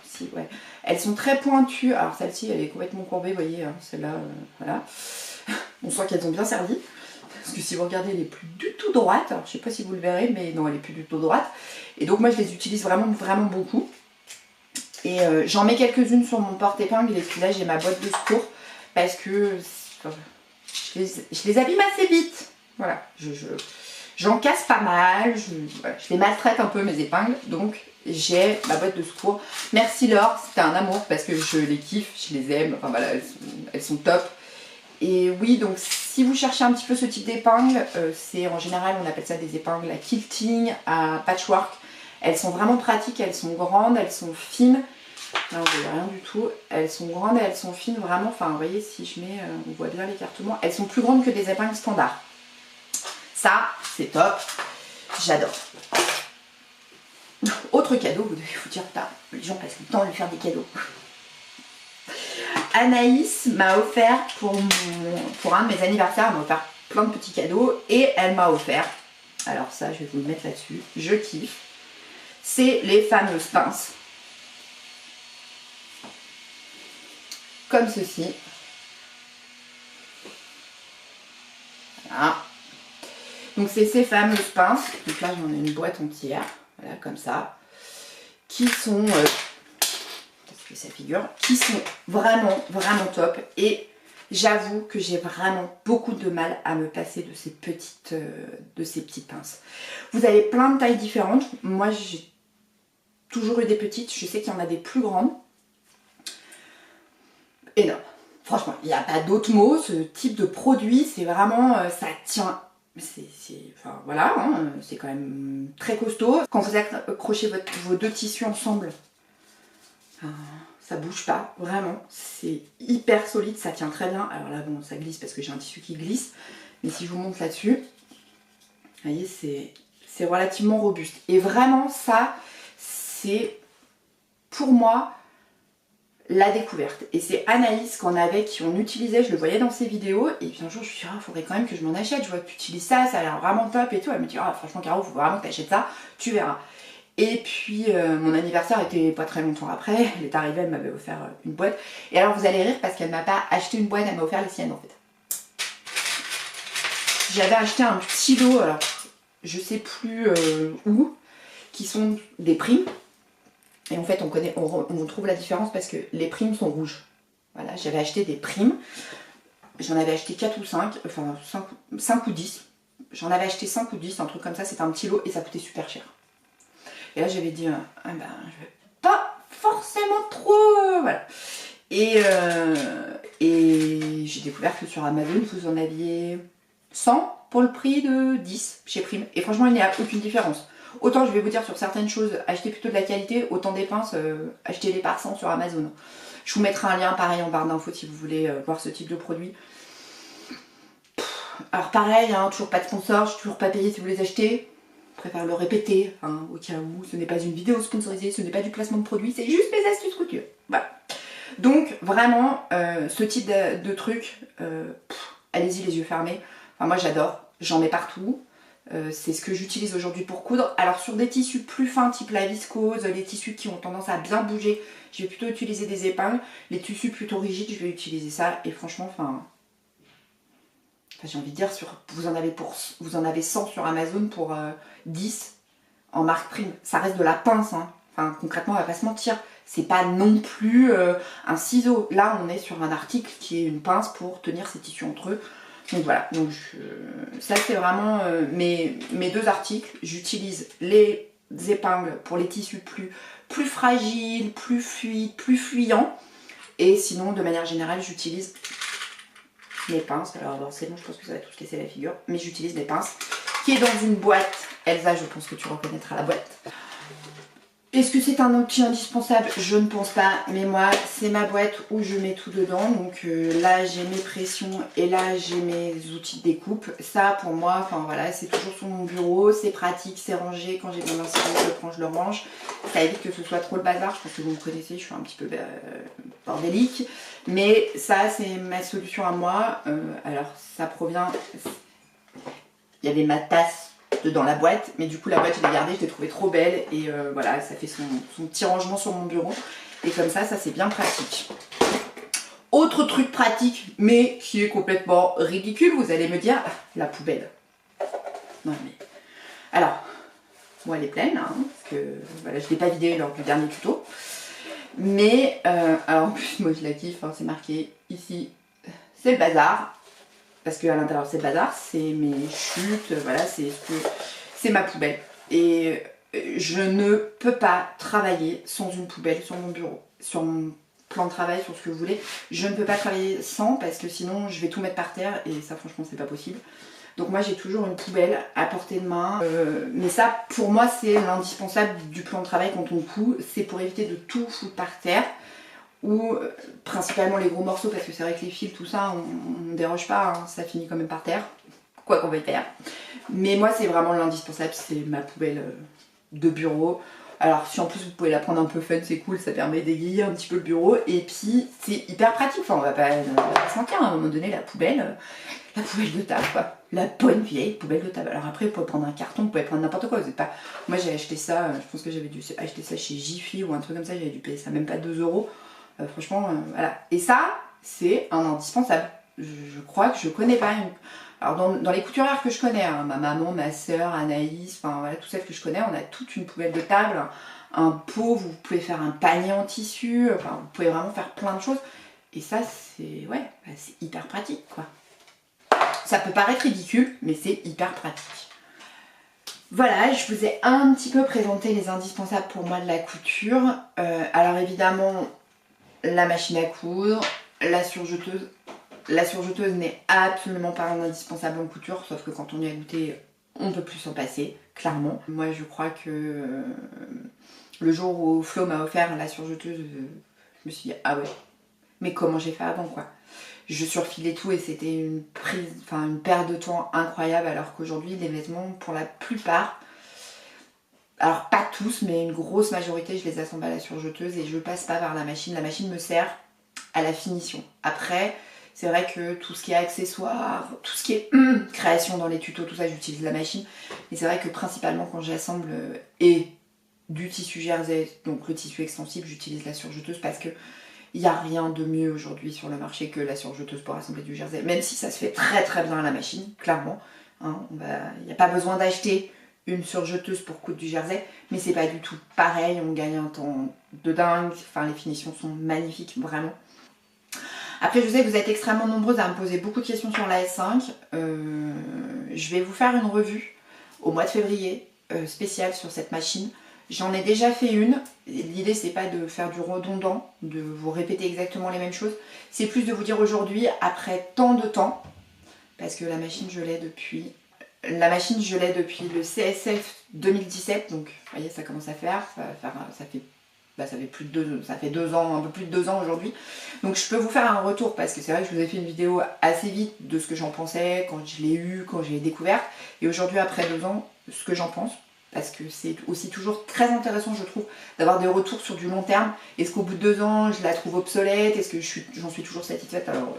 si, ouais. Elles sont très pointues, alors celle-ci elle est complètement courbée, vous voyez, hein, celle-là, voilà. On sent qu'elles ont bien servi, parce que si vous regardez elle est plus du tout droite, alors je sais pas si vous le verrez, mais non elle est plus du tout droite. Et donc moi je les utilise vraiment beaucoup. Et j'en mets quelques-unes sur mon porte-épingle et puis là j'ai ma boîte de secours, parce que... Je les abîme assez vite. Voilà, j'en casse pas mal, voilà, je les maltraite un peu mes épingles, donc j'ai ma boîte de secours. Merci Laure, c'était un amour parce que je les kiffe, je les aime, enfin voilà, elles sont top. Et oui, donc si vous cherchez un petit peu ce type d'épingles, c'est en général on appelle ça des épingles à quilting, à patchwork. Elles sont vraiment pratiques, elles sont grandes, elles sont fines. Là on voit rien du tout, elles sont grandes et elles sont fines vraiment, enfin vous voyez si je mets, on voit bien l'écartement, elles sont plus grandes que des épingles standards. Ça c'est top, j'adore. Autre cadeau, vous devez vous dire, putain, les gens passent le temps de lui faire des cadeaux. Anaïs m'a offert pour un de mes anniversaires, elle m'a offert plein de petits cadeaux et elle m'a offert, alors ça je vais vous le mettre là-dessus, je kiffe, c'est les fameuses pinces. Comme ceci. Voilà. Donc c'est ces fameuses pinces. Donc là j'en ai une boîte entière. Voilà, comme ça. Qui sont... parce que ça figure. Qui sont vraiment top. Et j'avoue que j'ai vraiment beaucoup de mal à me passer de ces petites pinces. Vous avez plein de tailles différentes. Moi j'ai toujours eu des petites. Je sais qu'il y en a des plus grandes. Énorme. Franchement, il n'y a pas d'autre mot. Ce type de produit, c'est vraiment, ça tient enfin voilà, hein, c'est quand même très costaud. Quand vous accrochez vos deux tissus ensemble, ça bouge pas, vraiment. C'est hyper solide, ça tient très bien. Alors là, bon, ça glisse parce que j'ai un tissu qui glisse. Mais si je vous montre là-dessus, vous voyez, c'est relativement robuste. Et vraiment, ça, c'est pour moi la découverte. Et c'est Anaïs qu'on avait, qui on utilisait, je le voyais dans ses vidéos. Et puis un jour, je me suis dit, il faudrait quand même que je m'en achète. Je vois que tu utilises ça, ça a l'air vraiment top et tout. Elle me dit, franchement, Caro, faut vraiment que tu achètes ça, tu verras. Et puis mon anniversaire était pas très longtemps après, elle est arrivée, elle m'avait offert une boîte. Et alors vous allez rire parce qu'elle m'a pas acheté une boîte, elle m'a offert les siennes en fait. J'avais acheté un petit lot, alors je sais plus où, qui sont des primes. Et en fait on trouve la différence parce que les primes sont rouges. Voilà, j'avais acheté des primes. J'en avais acheté 4 ou 5, enfin 5 ou 10. J'en avais acheté 5 ou 10, un truc comme ça, c'était un petit lot et ça coûtait super cher. Et là j'avais dit, je vais pas forcément trop, voilà. Et j'ai découvert que sur Amazon vous en aviez 100 pour le prix de 10 chez Prime. Et franchement il n'y a aucune différence. Autant je vais vous dire sur certaines choses, achetez plutôt de la qualité, autant des pinces, achetez-les par 100 sur Amazon. Je vous mettrai un lien pareil en barre d'infos si vous voulez voir ce type de produit. Alors pareil, hein, toujours pas de sponsor, je suis toujours pas payée si vous les achetez. Je préfère le répéter, hein, au cas où ce n'est pas une vidéo sponsorisée, ce n'est pas du placement de produit, c'est juste mes astuces couture. Voilà. Donc vraiment, ce type de truc, allez-y les yeux fermés. Enfin moi j'adore, j'en mets partout. C'est ce que j'utilise aujourd'hui pour coudre. Alors sur des tissus plus fins, type la viscose, les tissus qui ont tendance à bien bouger, je vais plutôt utiliser des épingles. Les tissus plutôt rigides, je vais utiliser ça. Et franchement, j'ai envie de dire, vous en avez 100 sur Amazon pour 10 en marque Prime. Ça reste de la pince, hein. Enfin, concrètement, on va pas se mentir. C'est pas non plus un ciseau. Là, on est sur un article qui est une pince pour tenir ces tissus entre eux. Donc voilà. Donc ça, c'est vraiment mes deux articles. J'utilise les épingles pour les tissus plus fragiles, plus fluides, plus fuyants. Et sinon, de manière générale, j'utilise mes pinces. Alors c'est bon, je pense que ça va tout casser la figure, mais j'utilise mes pinces qui est dans une boîte. Elsa, je pense que tu reconnaîtras la boîte. Est-ce que c'est un outil indispensable? Je ne pense pas, mais moi c'est ma boîte où je mets tout dedans. Donc là j'ai mes pressions et là j'ai mes outils de découpe. Ça pour moi, enfin voilà, c'est toujours sur mon bureau, c'est pratique, c'est rangé. Quand j'ai besoin d'un stylo, je le prends, je le range. Ça évite que ce soit trop le bazar. Je pense que vous me connaissez, je suis un petit peu bordélique. Mais ça c'est ma solution à moi. Alors ça provient... Il y avait ma tasse dans la boîte, mais du coup la boîte je l'ai gardée, je l'ai trouvée trop belle et voilà, ça fait son petit rangement sur mon bureau et comme ça c'est bien pratique. Autre truc pratique mais qui est complètement ridicule, vous allez me dire, la poubelle. Non mais alors moi elle est pleine hein, parce que voilà, je l'ai pas vidée lors du dernier tuto, mais alors en plus moi je la kiffe, hein, c'est marqué ici c'est le bazar. Parce qu'à l'intérieur c'est le bazar, c'est mes chutes, voilà, c'est ma poubelle. Et je ne peux pas travailler sans une poubelle sur mon bureau, sur mon plan de travail, sur ce que vous voulez. Je ne peux pas travailler sans parce que sinon je vais tout mettre par terre et ça franchement c'est pas possible. Donc moi j'ai toujours une poubelle à portée de main. Mais ça pour moi c'est l'indispensable du plan de travail quand on coud. C'est pour éviter de tout foutre par terre. Ou principalement les gros morceaux parce que c'est vrai que les fils tout ça on ne déroge pas, hein, ça finit quand même par terre, quoi qu'on veuille faire. Mais moi c'est vraiment l'indispensable, c'est ma poubelle de bureau. Alors si en plus vous pouvez la prendre un peu fun, c'est cool, ça permet d'égayer un petit peu le bureau et puis c'est hyper pratique, enfin on va pas se mentir, à un moment donné la poubelle de table quoi, la bonne vieille poubelle de table. Alors après vous pouvez prendre un carton, vous pouvez prendre n'importe quoi, vous êtes pas... Moi j'ai acheté ça, je pense que j'avais dû acheter ça chez Jiffy ou un truc comme ça, j'avais dû payer ça même pas 2 €. Franchement, voilà. Et ça, c'est un indispensable. Je crois que je connais pas une... Alors dans les couturières que je connais, hein, ma maman, ma soeur, Anaïs, enfin voilà, toutes celles que je connais, on a toute une poubelle de table, un pot, vous pouvez faire un panier en tissu, enfin vous pouvez vraiment faire plein de choses. Et ça, c'est ouais, c'est hyper pratique quoi. Ça peut paraître ridicule, mais c'est hyper pratique. Voilà, je vous ai un petit peu présenté les indispensables pour moi de la couture. Alors évidemment, la machine à coudre, la surjeteuse, la surjeteuse n'est absolument pas indispensable en couture, sauf que quand on y a goûté, on ne peut plus s'en passer, clairement. Moi je crois que le jour où Flo m'a offert la surjeteuse, je me suis dit ah ouais, mais comment j'ai fait avant quoi. Je surfilais tout et c'était une perte de temps incroyable, alors qu'aujourd'hui les vêtements pour la plupart, alors pas tous mais une grosse majorité, je les assemble à la surjeteuse et je passe pas par la machine me sert à la finition. Après c'est vrai que tout ce qui est accessoires, tout ce qui est création dans les tutos, tout ça j'utilise la machine, mais c'est vrai que principalement quand j'assemble et du tissu jersey, donc le tissu extensible, j'utilise la surjeteuse parce que il n'y a rien de mieux aujourd'hui sur le marché que la surjeteuse pour assembler du jersey, même si ça se fait très très bien à la machine, clairement. Hein, il n'y a pas besoin d'acheter une surjeteuse pour coudre du jersey, mais c'est pas du tout pareil, on gagne un temps de dingue, enfin les finitions sont magnifiques, vraiment. Après je sais que vous êtes extrêmement nombreuses à me poser beaucoup de questions sur la S5, je vais vous faire une revue au mois de février, spéciale sur cette machine. J'en ai déjà fait une, l'idée c'est pas de faire du redondant, de vous répéter exactement les mêmes choses, c'est plus de vous dire aujourd'hui, après tant de temps, parce que la machine je l'ai depuis le CSF 2017, donc vous voyez ça commence à faire, ça fait 2 ans, un peu plus de 2 ans aujourd'hui, donc je peux vous faire un retour parce que c'est vrai que je vous ai fait une vidéo assez vite de ce que j'en pensais, quand je l'ai eu, quand je l'ai découvert, et aujourd'hui après 2 ans, ce que j'en pense. Parce que c'est aussi toujours très intéressant, je trouve, d'avoir des retours sur du long terme. Est-ce qu'au bout de 2 ans, je la trouve obsolète? Est-ce que j'en suis toujours satisfaite? Alors,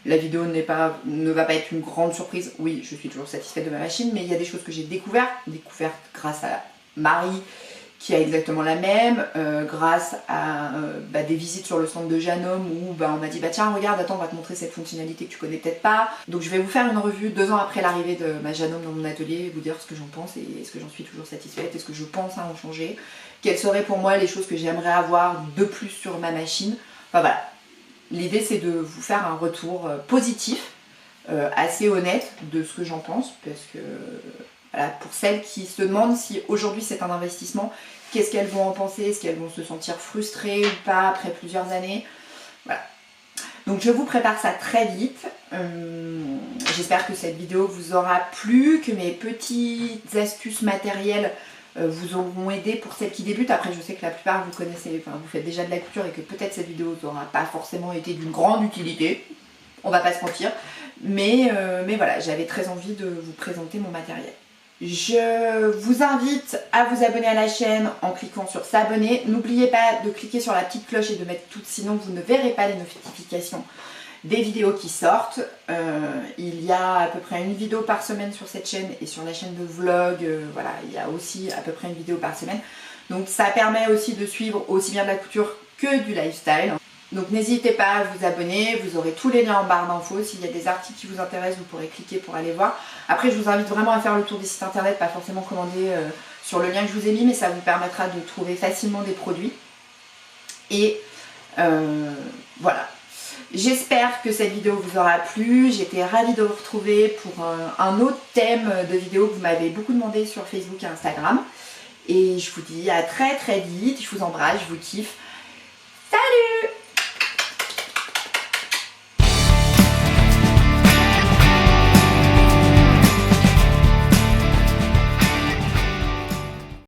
la vidéo ne va pas être une grande surprise. Oui, je suis toujours satisfaite de ma machine, mais il y a des choses que j'ai découvertes grâce à Marie, qui a exactement la même, grâce à des visites sur le stand de Janome où on m'a dit tiens regarde, attends on va te montrer cette fonctionnalité que tu connais peut-être pas. Donc je vais vous faire une revue 2 ans après l'arrivée de ma Janome dans mon atelier, vous dire ce que j'en pense et est-ce que j'en suis toujours satisfaite, est-ce que je pense à en changer, quelles seraient pour moi les choses que j'aimerais avoir de plus sur ma machine. Enfin voilà, l'idée c'est de vous faire un retour positif, assez honnête de ce que j'en pense, parce que voilà, pour celles qui se demandent si aujourd'hui c'est un investissement, qu'est-ce qu'elles vont en penser, est-ce qu'elles vont se sentir frustrées ou pas après plusieurs années. Voilà. Donc je vous prépare ça très vite. J'espère que cette vidéo vous aura plu, que mes petites astuces matérielles vous auront aidé pour celles qui débutent. Après je sais que la plupart vous connaissez, enfin vous faites déjà de la couture et que peut-être cette vidéo n'aura pas forcément été d'une grande utilité. On va pas se mentir. Mais voilà, j'avais très envie de vous présenter mon matériel. Je vous invite à vous abonner à la chaîne en cliquant sur s'abonner. N'oubliez pas de cliquer sur la petite cloche et de mettre toutes, sinon vous ne verrez pas les notifications des vidéos qui sortent. Il y a à peu près une vidéo par semaine sur cette chaîne et sur la chaîne de vlog, voilà, il y a aussi à peu près une vidéo par semaine. Donc ça permet aussi de suivre aussi bien de la couture que du lifestyle. Donc n'hésitez pas à vous abonner, vous aurez tous les liens en barre d'infos. S'il y a des articles qui vous intéressent, vous pourrez cliquer pour aller voir. Après je vous invite vraiment à faire le tour des sites internet, pas forcément commander sur le lien que je vous ai mis, mais ça vous permettra de trouver facilement des produits. Et voilà. J'espère que cette vidéo vous aura plu. J'étais ravie de vous retrouver pour un autre thème de vidéo que vous m'avez beaucoup demandé sur Facebook et Instagram. Et je vous dis à très très vite, je vous embrasse, je vous kiffe.